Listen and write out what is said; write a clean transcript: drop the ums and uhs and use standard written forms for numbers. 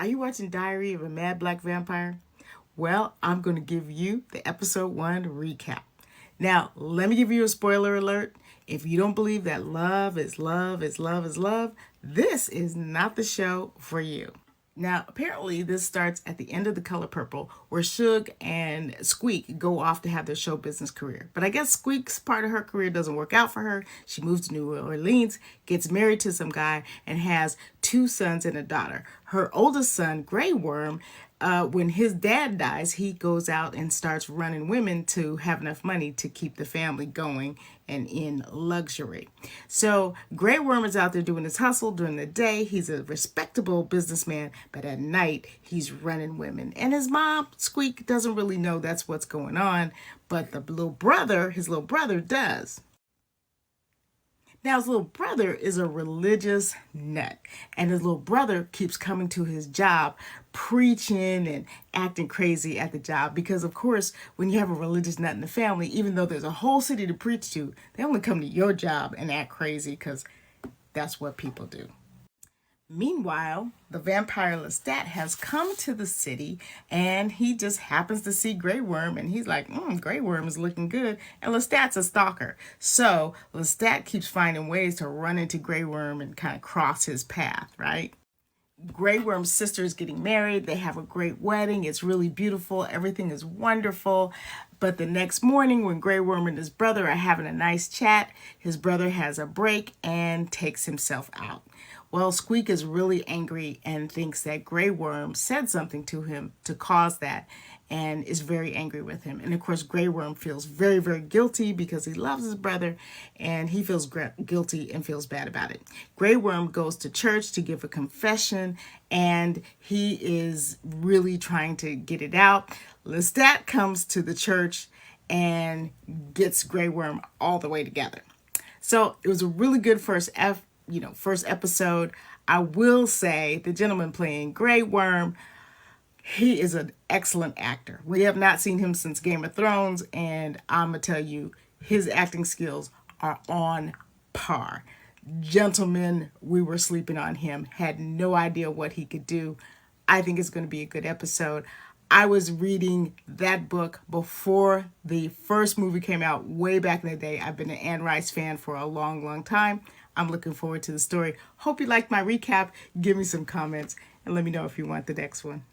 Are you watching Diary of a Mad Black Vampire? Well, I'm going to give you the episode 1 recap. Now, let me give you a spoiler alert. If you don't believe that love is love is love is love, this is not the show for you. Now, apparently, this starts at the end of The Color Purple, where Suge and Squeak go off to have their show business career. But I guess Squeak's part of her career doesn't work out for her. She moves to New Orleans, gets married to some guy, and has 2 sons and a daughter. Her oldest son, Grey Worm, when his dad dies, he goes out and starts running women to have enough money to keep the family going and in luxury. So Grey Worm is out there doing his hustle during the day. He's a respectable businessman, but at night he's running women. And his mom, Squeak, doesn't really know that's what's going on, but his little brother does. Now, his little brother is a religious nut, and his little brother keeps coming to his job, preaching and acting crazy at the job. Because, of course, when you have a religious nut in the family, even though there's a whole city to preach to, they only come to your job and act crazy because that's what people do. Meanwhile, the vampire Lestat has come to the city and he just happens to see Grey Worm and he's like, Grey Worm is looking good. And Lestat's a stalker. So Lestat keeps finding ways to run into Grey Worm and kind of cross his path, right? Grey Worm's sister is getting married. They have a great wedding. It's really beautiful. Everything is wonderful. But the next morning when Grey Worm and his brother are having a nice chat, his brother has a break and takes himself out. Well, Squeak is really angry and thinks that Grey Worm said something to him to cause that and is very angry with him. And of course, Grey Worm feels very, very guilty because he loves his brother and he feels guilty and feels bad about it. Grey Worm goes to church to give a confession and he is really trying to get it out. Lestat comes to the church and gets Grey Worm all the way together. So it was a really good first episode. I will say the gentleman playing Grey Worm, he is an excellent actor. We have not seen him since Game of Thrones, and I'm going to tell you, his acting skills are on par. Gentlemen, we were sleeping on him, had no idea what he could do. I think it's going to be a good episode. I was reading that book before the first movie came out way back in the day. I've been an Anne Rice fan for a long, long time. I'm looking forward to the story. Hope you liked my recap. Give me some comments and let me know if you want the next one.